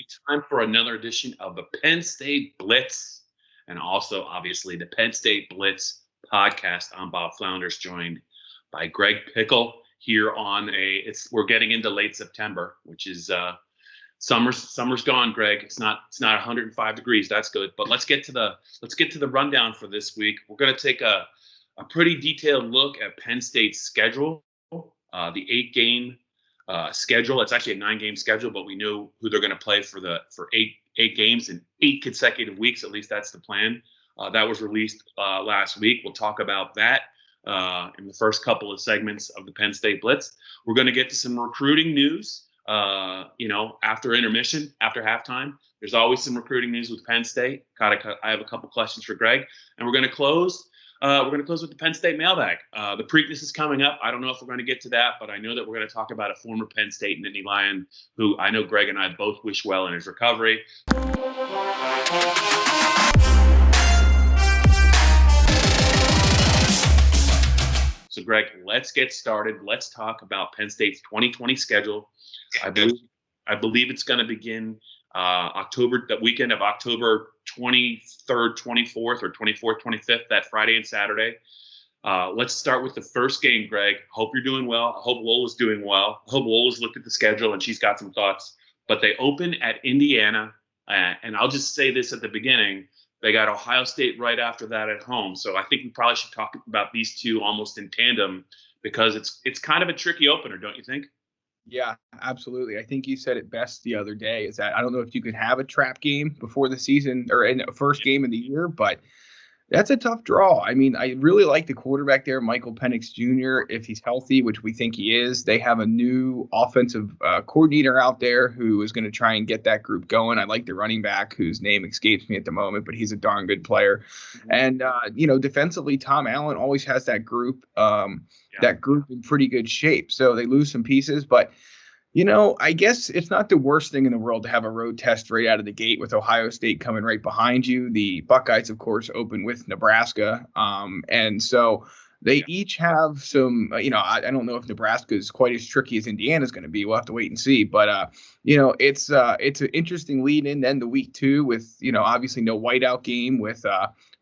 Time for another edition of the Penn State Blitz, and also, obviously, the Penn State Blitz podcast. I'm Bob Flounders, joined by Greg Pickel here on we're getting into late September, which is summer's gone, Greg. It's not 105 degrees. That's good. But let's get to the rundown for this week. We're going to take a pretty detailed look at Penn State's schedule, the 8-game schedule. It's actually a 9-game schedule, but we know who they're going to play for eight games in 8 consecutive weeks. At least that's the plan. That was released last week. We'll talk about that in the first couple of segments of the Penn State Blitz. We're going to get to some recruiting news. After intermission, after halftime, there's always some recruiting news with Penn State. I have a couple questions for Greg, and we're going to close. With the Penn State Mailbag. The Preakness is coming up. I don't know if we're going to get to that, but I know that we're going to talk about a former Penn State Nittany Lion who I know Greg and I both wish well in his recovery. So, Greg, let's get started. Let's talk about Penn State's 2020 schedule. I believe it's going to begin the weekend of October 23rd, 24th, or 24th, 25th, that Friday and Saturday. Let's start with the first game, Greg. Hope you're doing well. I hope Lola's doing well. I hope Lola's looked at the schedule and she's got some thoughts. But they open at Indiana, and I'll just say this at the beginning. They got Ohio State right after that at home. So I think we probably should talk about these two almost in tandem because it's kind of a tricky opener, don't you think? Yeah, absolutely. I think you said it best the other day is that I don't know if you could have a trap game before the season or in the first game of the year, but that's a tough draw. I mean, I really like the quarterback there, Michael Penix Jr., if he's healthy, which we think he is. They have a new offensive coordinator out there who is going to try and get that group going. I like the running back whose name escapes me at the moment, but he's a darn good player. And, defensively, Tom Allen always has that group in pretty good shape. So they lose some pieces, but I guess it's not the worst thing in the world to have a road test right out of the gate with Ohio State coming right behind you. The Buckeyes, of course, open with Nebraska. And so they each have some, I don't know if Nebraska is quite as tricky as Indiana is going to be. We'll have to wait and see. But, it's an interesting lead in then the week 2 with, obviously no whiteout game with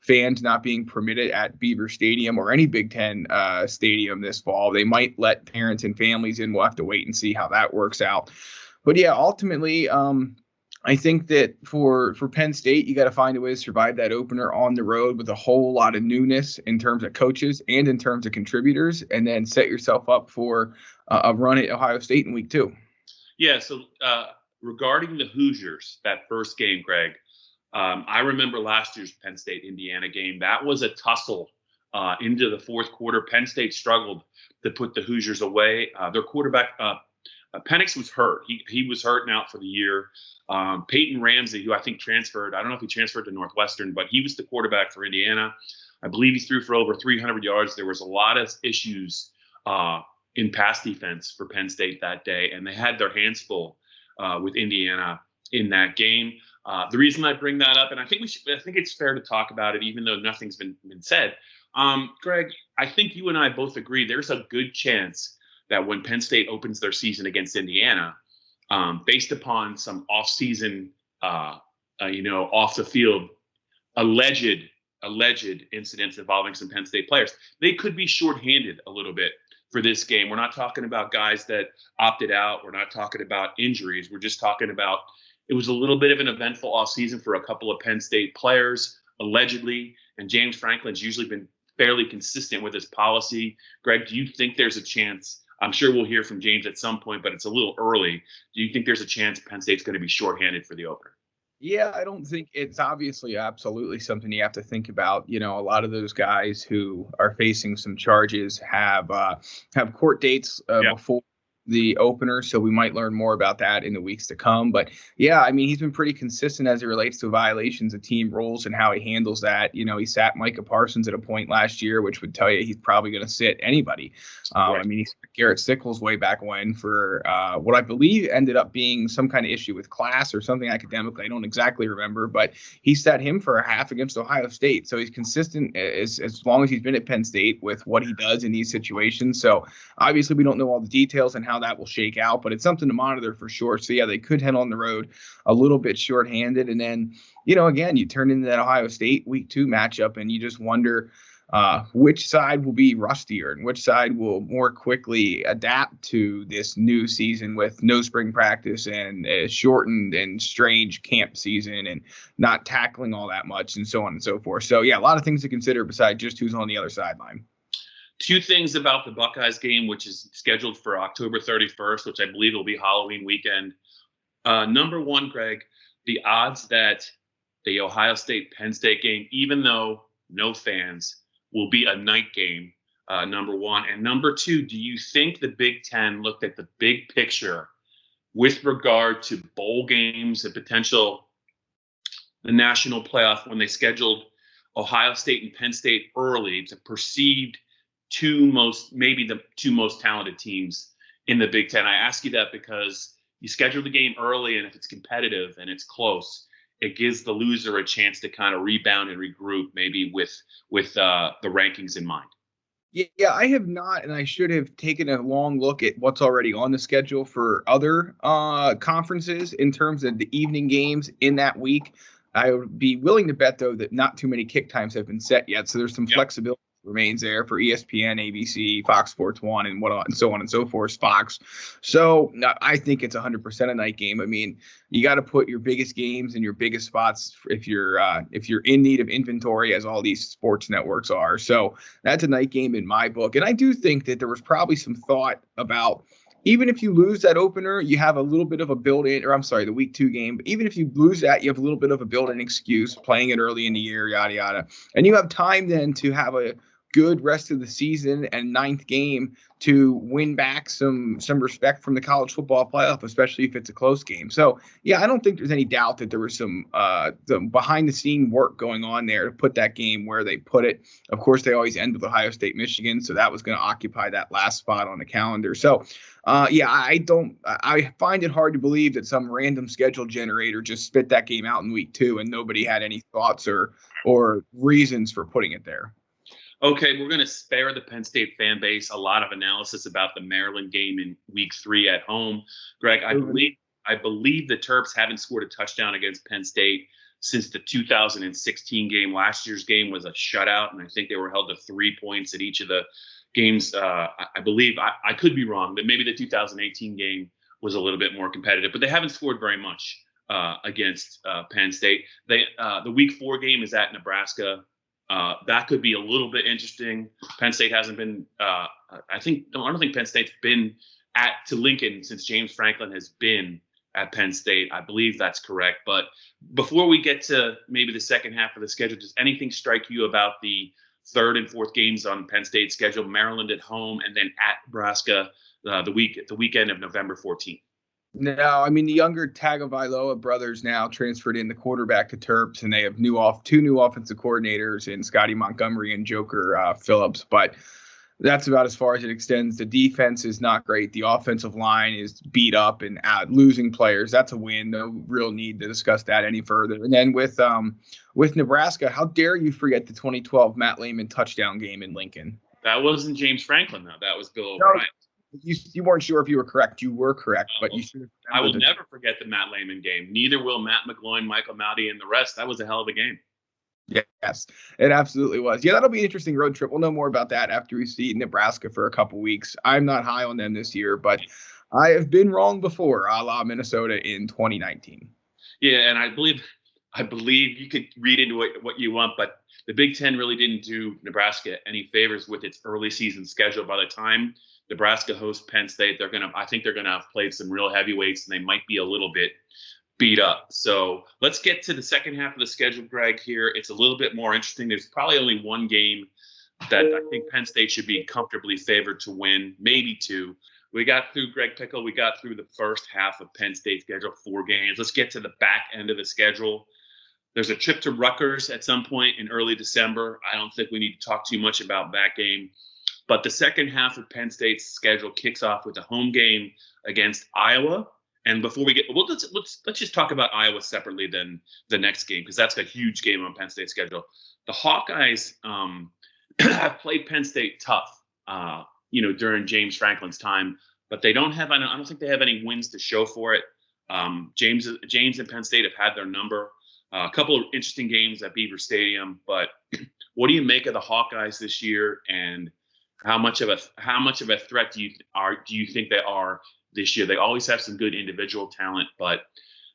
fans not being permitted at Beaver Stadium or any Big Ten stadium this fall. They might let parents and families in. We'll have to wait and see how that works out. But yeah, ultimately, I think that for Penn State, you got to find a way to survive that opener on the road with a whole lot of newness in terms of coaches and in terms of contributors, and then set yourself up for a run at Ohio State in week 2. Yeah. So regarding the Hoosiers, that first game, Greg, I remember last year's Penn State-Indiana game. That was a tussle into the fourth quarter. Penn State struggled to put the Hoosiers away. Their quarterback, Penix, was hurt. He was hurt and out for the year. Peyton Ramsey, who I think transferred, I don't know if he transferred to Northwestern, but he was the quarterback for Indiana. I believe he threw for over 300 yards. There was a lot of issues in pass defense for Penn State that day, and they had their hands full with Indiana in that game. The reason I bring that up, and I think it's fair to talk about it, even though nothing's been said. Greg, I think you and I both agree there's a good chance that when Penn State opens their season against Indiana, based upon some off-season, off the field, alleged incidents involving some Penn State players, they could be shorthanded a little bit for this game. We're not talking about guys that opted out. We're not talking about injuries. We're just talking about it was a little bit of an eventful offseason for a couple of Penn State players, allegedly, and James Franklin's usually been fairly consistent with his policy. Greg, do you think there's a chance? I'm sure we'll hear from James at some point, but it's a little early. Do you think there's a chance Penn State's going to be shorthanded for the opener? Yeah, I don't think it's obviously absolutely something you have to think about. A lot of those guys who are facing some charges have court dates before the opener, so we might learn more about that in the weeks to come. But yeah, I mean, he's been pretty consistent as it relates to violations of team rules and how he handles that. He sat Micah Parsons at a point last year, which would tell you he's probably going to sit anybody. Right. I mean, he sat Garrett Sickles way back when for what I believe ended up being some kind of issue with class or something academically. I don't exactly remember, but he sat him for a half against Ohio State. So he's consistent as long as he's been at Penn State with what he does in these situations. So obviously we don't know all the details and how how that will shake out, but it's something to monitor for sure. So, yeah, they could head on the road a little bit shorthanded. And then, again, you turn into that Ohio State week 2 matchup, and you just wonder which side will be rustier and which side will more quickly adapt to this new season with no spring practice and a shortened and strange camp season and not tackling all that much and so on and so forth. So, yeah, a lot of things to consider besides just who's on the other sideline. 2 things about the Buckeyes game, which is scheduled for October 31st, which I believe will be Halloween weekend. Number one, Greg, the odds that the Ohio State-Penn State game, even though no fans, will be a night game, number one. And number two, do you think the Big Ten looked at the big picture with regard to bowl games and the national playoff when they scheduled Ohio State and Penn State early to perceived maybe the 2 most talented teams in the Big Ten? I ask you that because you schedule the game early, and if it's competitive and it's close, it gives the loser a chance to kind of rebound and regroup, maybe with the rankings in mind. Yeah, I have not, and I should have taken a long look at what's already on the schedule for other conferences in terms of the evening games in that week. I would be willing to bet, though, that not too many kick times have been set yet, so there's some flexibility remains there for ESPN, ABC, Fox Sports 1, and so on and so forth, Fox. So I think it's 100% a night game. I mean, you got to put your biggest games in your biggest spots if you're in need of inventory, as all these sports networks are. So that's a night game in my book. And I do think that there was probably some thought about, even if you lose that opener, you have a little bit of a built-in, or I'm sorry, the week 2 game. But even if you lose that, you have a little bit of a built-in excuse, playing it early in the year, yada, yada. And you have time then to have a good rest of the season and 9th game to win back some respect from the college football playoff, especially if it's a close game. So, yeah, I don't think there's any doubt that there was some behind-the-scene work going on there to put that game where they put it. Of course, they always end with Ohio State, Michigan, so that was going to occupy that last spot on the calendar. So, I find it hard to believe that some random schedule generator just spit that game out in week 2 and nobody had any thoughts or reasons for putting it there. Okay, we're going to spare the Penn State fan base a lot of analysis about the Maryland game in week 3 at home. Greg, I believe the Terps haven't scored a touchdown against Penn State since the 2016 game. Last year's game was a shutout, and I think they were held to 3 points at each of the games. I believe, I could be wrong, but maybe the 2018 game was a little bit more competitive, but they haven't scored very much against Penn State. The week 4 game is at Nebraska. That could be a little bit interesting. Penn State hasn't been. I don't think Penn State's been to Lincoln since James Franklin has been at Penn State. I believe that's correct. But before we get to maybe the second half of the schedule, does anything strike you about the 3rd and 4th games on Penn State's schedule? Maryland at home, and then at Nebraska the weekend of November 14th. No, I mean, the younger Tagovailoa brothers now transferred in the quarterback to Terps, and they have two new offensive coordinators in Scotty Montgomery and Joker Phillips. But that's about as far as it extends. The defense is not great. The offensive line is beat up and losing players. That's a win. No real need to discuss that any further. And then with Nebraska, how dare you forget the 2012 Matt Lehman touchdown game in Lincoln? That wasn't James Franklin, though. That was Bill O'Brien. You weren't sure if you were correct. You were correct, but you should have. I will never forget the Matt Lehman game. Neither will Matt McGloin, Michael Mauti, and the rest. That was a hell of a game. Yes, it absolutely was. Yeah, that'll be an interesting road trip. We'll know more about that after we see Nebraska for a couple weeks. I'm not high on them this year, but I have been wrong before, a la Minnesota in 2019. Yeah, and I believe you could read into it what you want, but the Big Ten really didn't do Nebraska any favors with its early season schedule. By the time Nebraska hosts Penn State, I think they're gonna have played some real heavyweights, and they might be a little bit beat up. So let's get to the second half of the schedule, Greg. Here, it's a little bit more interesting. There's probably only one game that I think Penn State should be comfortably favored to win, maybe 2. We got through Greg Pickel. We got through the first half of Penn State's schedule, 4 games. Let's get to the back end of the schedule. There's a trip to Rutgers at some point in early December. I don't think we need to talk too much about that game. But the second half of Penn State's schedule kicks off with a home game against Iowa. And before we get, let's just talk about Iowa separately than the next game, because that's a huge game on Penn State's schedule. The Hawkeyes have played Penn State tough, during James Franklin's time. but they don't have. I don't think they have any wins to show for it. James and Penn State have had their number. A couple of interesting games at Beaver Stadium, but what do you make of the Hawkeyes this year, and how much of a threat do you think they are this year? They always have some good individual talent, but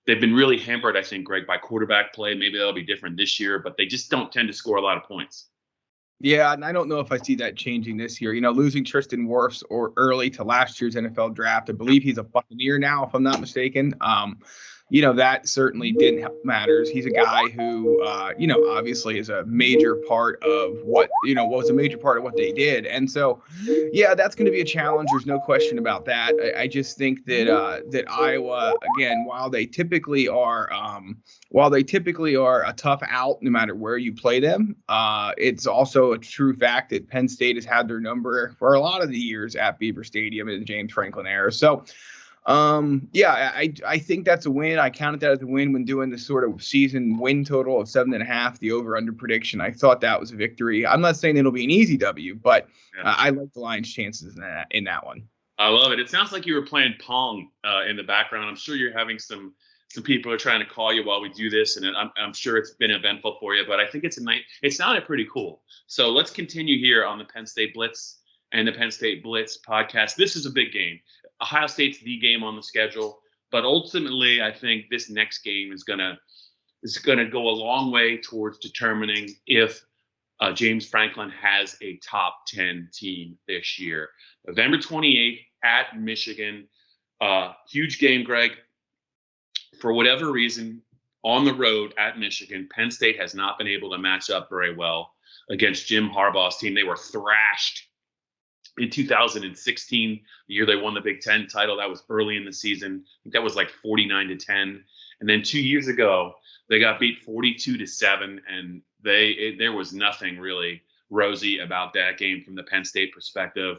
they've been really hampered, I think, Greg, by quarterback play. Maybe that'll be different this year, but they just don't tend to score a lot of points. Yeah, and I don't know if I see that changing this year. Losing Tristan Wirfs or early to last year's NFL draft. I believe he's a Buccaneer now, if I'm not mistaken. That certainly didn't help matters. He's a guy who, obviously is a major part of what they did. And so, yeah, that's going to be a challenge. There's no question about that. I just think that Iowa, again, while they typically are a tough out no matter where you play them, it's also a true fact that Penn State has had their number for a lot of the years at Beaver Stadium in the James Franklin era. So, I think that's a win. I counted that as a win when doing the sort of season win total of 7.5, the over under prediction. I thought that was a victory. I'm not saying it'll be an easy W, but I like the Lions' chances in that one. I love it. It sounds like you were playing Pong in the background. I'm sure you're having some people are trying to call you while we do this, and I'm sure it's been eventful for you, but I think it sounded pretty cool. So let's continue here on the Penn State Blitz and the Penn State Blitz podcast. This is a big game. Ohio State's the game on the schedule, but ultimately, I think this next game is gonna go a long way towards determining if James Franklin has a top 10 team this year. November 28th at Michigan, huge game, Greg. For whatever reason, on the road at Michigan, Penn State has not been able to match up very well against Jim Harbaugh's team. They were thrashed in 2016, the year they won the Big Ten title. That was early in the season. I think that was like 49-10. And then 2 years ago, they got beat 42-7, and there was nothing really rosy about that game from the Penn State perspective.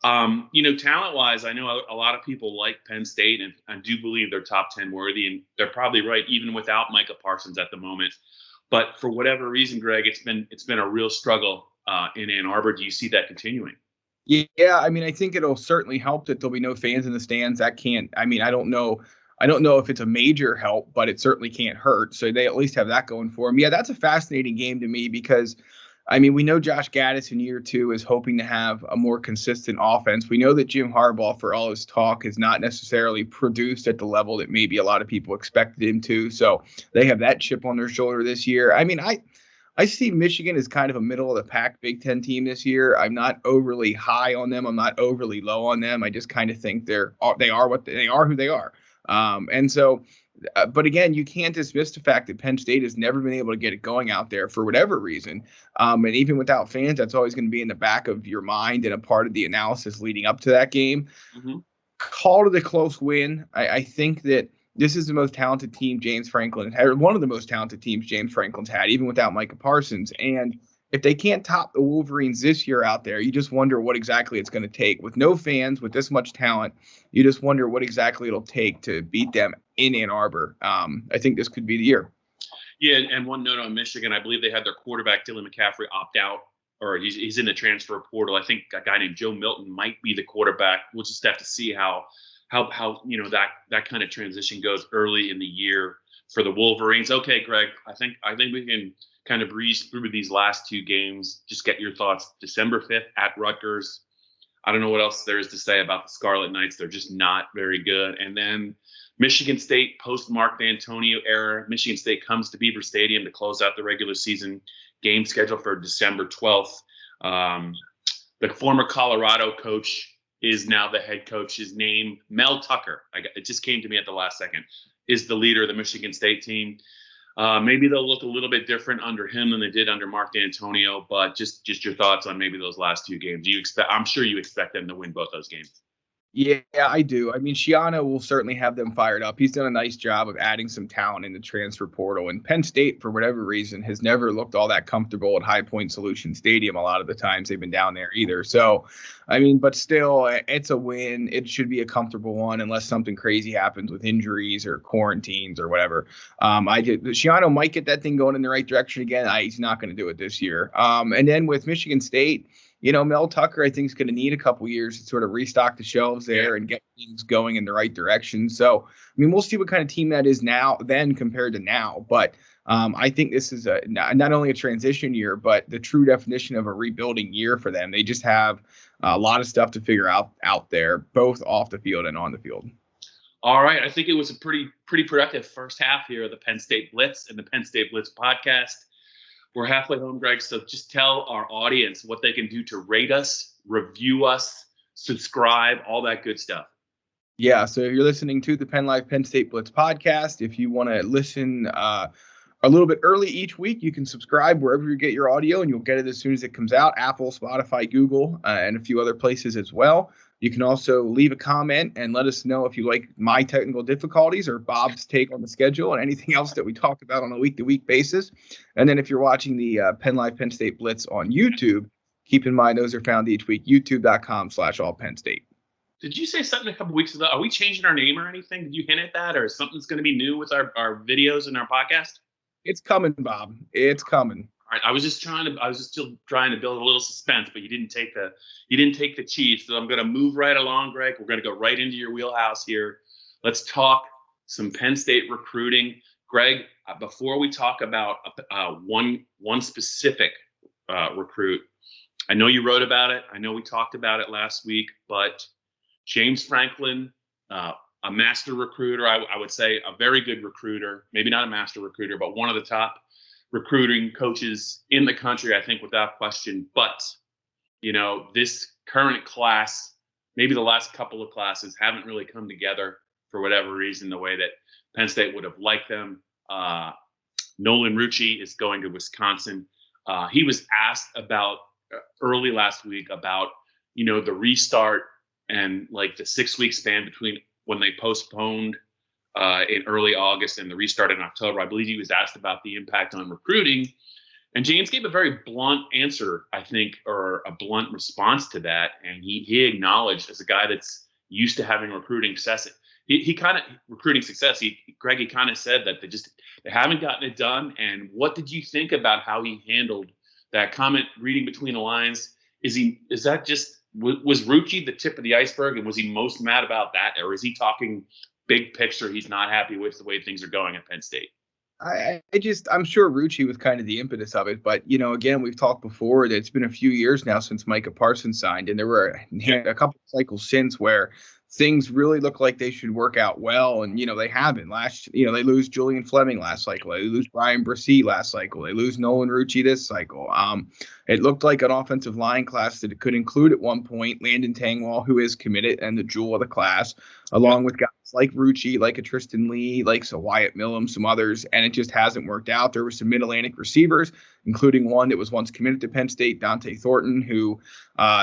Talent-wise, I know a lot of people like Penn State, and I do believe they're top 10 worthy, and they're probably right even without Micah Parsons at the moment. But for whatever reason, Greg, it's been a real struggle in Ann Arbor. Do you see that continuing? Yeah, I mean, I think it'll certainly help that there'll be no fans in the stands. I don't know if it's a major help, but it certainly can't hurt. So they at least have that going for them. Yeah, that's a fascinating game to me because, I mean, we know Josh Gaddis in year 2 is hoping to have a more consistent offense. We know that Jim Harbaugh, for all his talk, has not necessarily produced at the level that maybe a lot of people expected him to. So they have that chip on their shoulder this year. I mean, I see Michigan as kind of a middle of the pack Big Ten team this year. I'm not overly high on them. I'm not overly low on them. I just kind of think they are who they are. But again, you can't dismiss the fact that Penn State has never been able to get it going out there for whatever reason. And even without fans, that's always going to be in the back of your mind and a part of the analysis leading up to that game. Mm-hmm. Called it a close win. I think that this is the most talented team James Franklin had, one of the most talented teams James Franklin's had, even without Micah Parsons. And if they can't top the Wolverines this year out there, you just wonder what exactly it's going to take. With no fans, with this much talent, you just wonder what exactly it'll take to beat them in Ann Arbor. I think this could be the year. Yeah, and one note on Michigan, I believe they had their quarterback, Dylan McCaffrey, opt out, or he's in the transfer portal. I think a guy named Joe Milton might be the quarterback. We'll just have to see how that kind of transition goes early in the year for the Wolverines. Okay, Greg, I think we can kind of breeze through these last 2 games. Just get your thoughts. December 5th at Rutgers. I don't know what else there is to say about the Scarlet Knights. They're just not very good. And then Michigan State post Mark D'Antonio era. Michigan State comes to Beaver Stadium to close out the regular season. Game scheduled for December 12th. The former Colorado coach is now the head coach. His name, Mel Tucker, it just came to me at the last second, is the leader of the Michigan State team. Maybe they'll look a little bit different under him than they did under Mark D'Antonio, but just your thoughts on maybe those last 2 games. I'm sure you expect them to win both those games. Yeah, I do. I mean, Schiano will certainly have them fired up. He's done a nice job of adding some talent in the transfer portal. And Penn State, for whatever reason, has never looked all that comfortable at High Point Solution Stadium a lot of the times they've been down there either. So, I mean, but still, it's a win. It should be a comfortable one unless something crazy happens with injuries or quarantines or whatever. Schiano might get that thing going in the right direction again. He's not going to do it this year. And then with Michigan State, Mel Tucker, I think, is going to need a couple years to sort of restock the shelves there and get things going in the right direction. So, I mean, we'll see what kind of team that is then compared to now. But I think this is not only a transition year, but the true definition of a rebuilding year for them. They just have a lot of stuff to figure out there, both off the field and on the field. All right. I think it was a pretty productive first half here of the Penn State Blitz and the Penn State Blitz podcast. We're halfway home, Greg, so just tell our audience what they can do to rate us, review us, subscribe, all that good stuff. Yeah, so if you're listening to the PennLive Penn State Blitz podcast, if you want to listen a little bit early each week, you can subscribe wherever you get your audio, and you'll get it as soon as it comes out. Apple, Spotify, Google, and a few other places as well. You can also leave a comment and let us know if you like my technical difficulties or Bob's take on the schedule and anything else that we talked about on a week-to-week basis. And then if you're watching the PennLive Penn State Blitz on YouTube, keep in mind those are found each week, youtube.com/allpennstate. Did you say something a couple weeks ago? Are we changing our name or anything? Did you hint at that, or something's going to be new with our videos and our podcast? It's coming, Bob. It's coming. All right. I was just still trying to build a little suspense, but you didn't take the cheese. So I'm going to move right along, Greg. We're going to go right into your wheelhouse here. Let's talk some Penn State recruiting, Greg. Before we talk about one specific recruit, I know you wrote about it. I know we talked about it last week, but James Franklin, a master recruiter, I would say a very good recruiter, maybe not a master recruiter, but one of the top recruiting coaches in the country, I think, without question. But, this current class, maybe the last couple of classes haven't really come together for whatever reason, the way that Penn State would have liked them. Nolan Ruchi is going to Wisconsin. He was asked about early last week about, the restart and like the 6-week span between when they postponed in early August and the restart in October. I believe he was asked about the impact on recruiting. And James gave a very blunt answer, I think, or a blunt response to that. And he acknowledged, as a guy that's used to having recruiting success, he kind of said that they haven't gotten it done. And what did you think about how he handled that comment? Reading between the lines, was Ruchi the tip of the iceberg, and was he most mad about that, or is he talking big picture? He's not happy with the way things are going at Penn State. I'm sure Ruchi was kind of the impetus of it, but again, we've talked before that it's been a few years now since Micah Parsons signed, and there were a couple of cycles since where things really look like they should work out well, and they haven't. They lose Julian Fleming last cycle, they lose Brian Brissett last cycle, they lose Nolan Ruchi this cycle. It looked like an offensive line class that it could include at one point Landon Tangwall, who is committed and the jewel of the class, along with guys like Ruchi, like a Tristan Lee, like Wyatt Millum, some others, and it just hasn't worked out. There were some Mid-Atlantic receivers, including one that was once committed to Penn State, Dante Thornton, who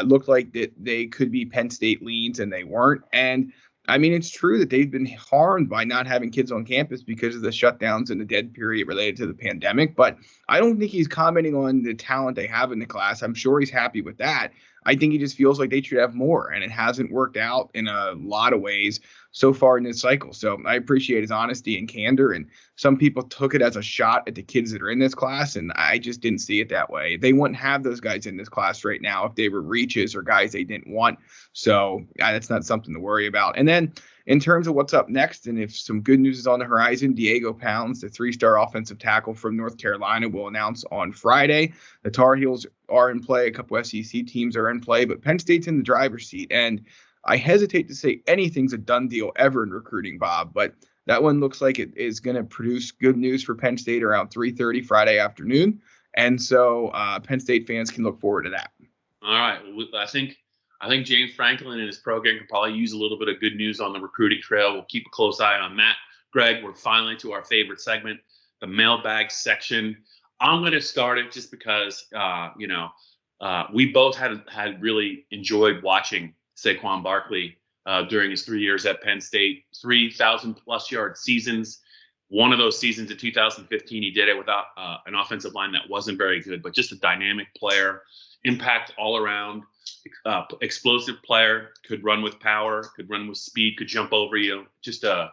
looked like that they could be Penn State leans, and they weren't. And I mean, it's true that they've been harmed by not having kids on campus because of the shutdowns and the dead period related to the pandemic. But I don't think he's commenting on the talent they have in the class. I'm sure he's happy with that. I think he just feels like they should have more, and it hasn't worked out in a lot of ways so far in this cycle. So I appreciate his honesty and candor, and some people took it as a shot at the kids that are in this class, and I just didn't see it that way. They wouldn't have those guys in this class right now if they were reaches or guys they didn't want. So that's not something to worry about. And then in terms of what's up next, and if some good news is on the horizon, Diego Pounds, the 3-star offensive tackle from North Carolina, will announce on Friday. The Tar Heels are in play. A couple SEC teams are in play, but Penn State's in the driver's seat. And I hesitate to say anything's a done deal ever in recruiting, Bob, but that one looks like it is going to produce good news for Penn State around 3:30 Friday afternoon. And so Penn State fans can look forward to that. All right. I think James Franklin and his program can probably use a little bit of good news on the recruiting trail. We'll keep a close eye on that. Greg, we're finally to our favorite segment, the mailbag section. I'm going to start it just because, we both had really enjoyed watching Saquon Barkley during his 3 years at Penn State, 3,000-plus yard seasons. One of those seasons in 2015, he did it without an offensive line that wasn't very good, but just a dynamic player, impact all around. Explosive player, could run with power, could run with speed, could jump over you. Just a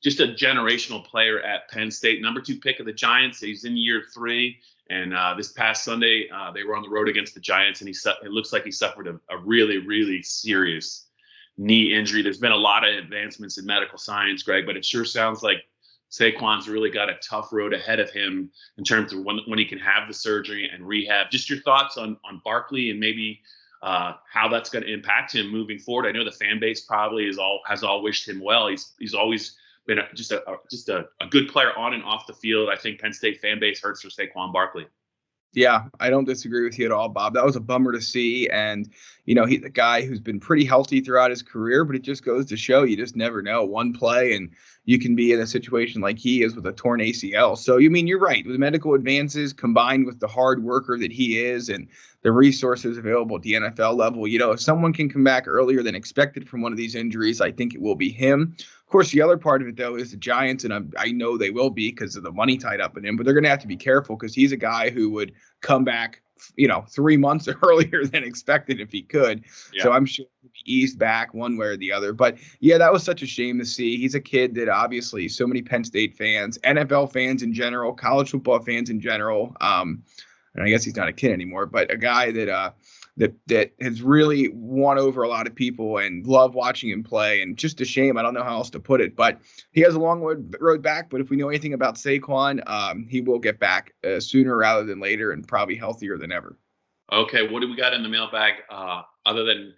generational player at Penn State. Number 2 pick of the Giants. He's in year 3. And this past Sunday, they were on the road against the Giants, and it looks like he suffered a really, really serious knee injury. There's been a lot of advancements in medical science, Greg, but it sure sounds like Saquon's really got a tough road ahead of him in terms of when he can have the surgery and rehab. Just your thoughts on Barkley and maybe how that's going to impact him moving forward. I know the fan base probably has all wished him well. He's always been just a good player on and off the field. I think Penn State fan base hurts for Saquon Barkley. Yeah, I don't disagree with you at all, Bob. That was a bummer to see. And, he's a guy who's been pretty healthy throughout his career, but it just goes to show you just never know. One play and you can be in a situation like he is with a torn ACL. So, you're right. With medical advances combined with the hard worker that he is and the resources available at the NFL level, if someone can come back earlier than expected from one of these injuries, I think it will be him. Of course, the other part of it, though, is the Giants, and I know they will be because of the money tied up in him, but they're going to have to be careful because he's a guy who would come back, 3 months earlier than expected if he could. Yeah. So I'm sure he'll be eased back one way or the other. But, yeah, that was such a shame to see. He's a kid that obviously so many Penn State fans, NFL fans in general, college football fans in general, and I guess he's not a kid anymore, but a guy that that has really won over a lot of people and love watching him play. And just a shame. I don't know how else to put it, but he has a long road back. But if we know anything about Saquon, he will get back sooner rather than later and probably healthier than ever. Okay, what do we got in the mailbag other than,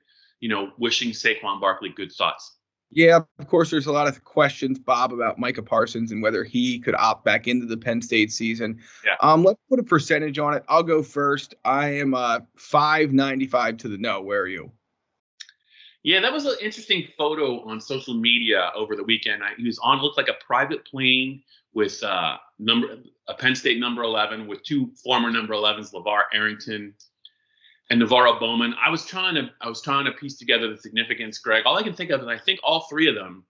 wishing Saquon Barkley good thoughts? Yeah, of course, there's a lot of questions, Bob, about Micah Parsons and whether he could opt back into the Penn State season. Yeah. Let's put a percentage on it. I'll go first. I am 595 to the no. Where are you? Yeah, that was an interesting photo on social media over the weekend. He was looked like a private plane with a Penn State number 11 with two former number 11s, LeVar Arrington and Navarro Bowman. I was trying to piece together the significance, Greg. All I can think of is I think all three of them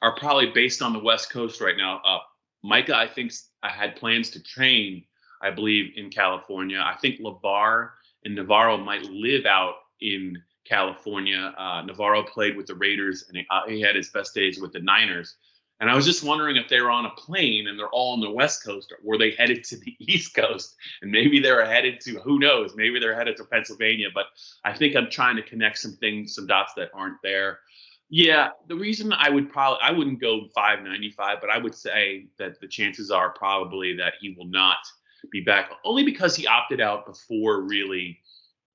are probably based on the West Coast right now. Micah, I think, I had plans to train, I believe, in California. I think LeVar and Navarro might live out in California. Navarro played with the Raiders, and he had his best days with the Niners. And I was just wondering if they were on a plane and they're all on the West Coast, or were they headed to the East Coast? And maybe they're headed to, who knows, maybe they're headed to Pennsylvania. But I think I'm trying to connect some dots that aren't there. Yeah, the reason I wouldn't go 595, but I would say that the chances are probably that he will not be back, only because he opted out before really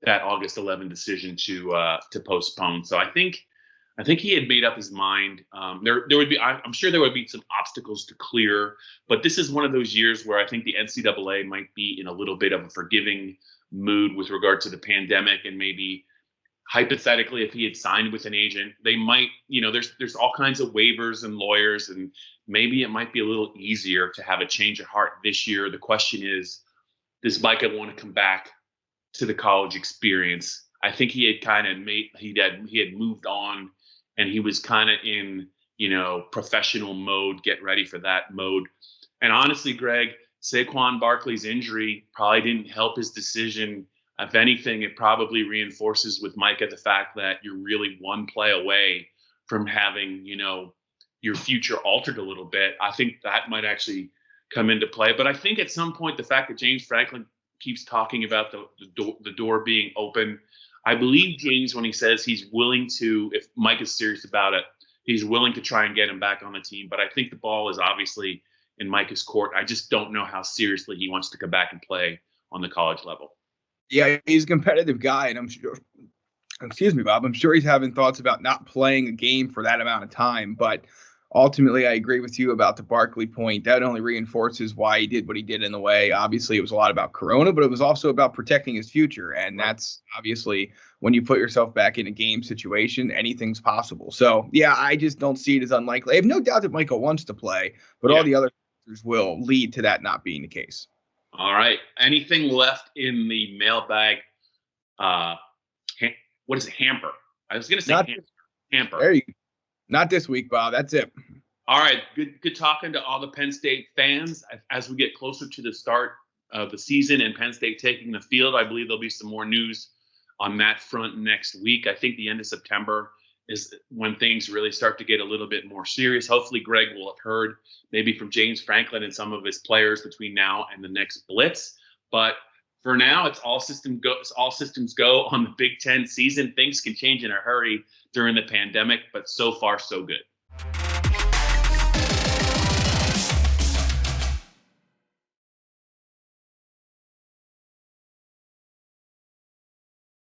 that August 11 decision to postpone. So I think he had made up his mind. There would be, I'm sure there would be some obstacles to clear, but this is one of those years where I think the NCAA might be in a little bit of a forgiving mood with regard to the pandemic, and maybe hypothetically, if he had signed with an agent, they might, there's all kinds of waivers and lawyers, and maybe it might be a little easier to have a change of heart this year. The question is, does Micah want to come back to the college experience? I think he had kind of he had moved on, and he was kind of in, professional mode, get ready for that mode. And honestly, Greg, Saquon Barkley's injury probably didn't help his decision. If anything, it probably reinforces with Micah the fact that you're really one play away from having, your future altered a little bit. I think that might actually come into play. But I think at some point, the fact that James Franklin keeps talking about the door being open, I believe James when he says he's willing to, if Mike is serious about it, he's willing to try and get him back on the team. But I think the ball is obviously in Micah's court. I just don't know how seriously he wants to come back and play on the college level. Yeah, he's a competitive guy, and I'm sure, excuse me, Bob, I'm sure he's having thoughts about not playing a game for that amount of time. But ultimately, I agree with you about the Barkley point. That only reinforces why he did what he did in the way. Obviously, it was a lot about Corona, but it was also about protecting his future. And that's obviously when you put yourself back in a game situation, anything's possible. So, yeah, I just don't see it as unlikely. I have no doubt that Michael wants to play, but all the other factors will lead to that not being the case. All right. Anything left in the mailbag? What is it? Hamper. I was going to say hamper. There you go. Not this week, Bob. That's it. All right. Good talking to all the Penn State fans. As we get closer to the start of the season and Penn State taking the field, I believe there'll be some more news on that front next week. I think the end of September is when things really start to get a little bit more serious. Hopefully, Greg will have heard maybe from James Franklin and some of his players between now and the next blitz. But for now, it's all systems go on the Big Ten season. Things can change in a hurry during the pandemic, but so far, so good.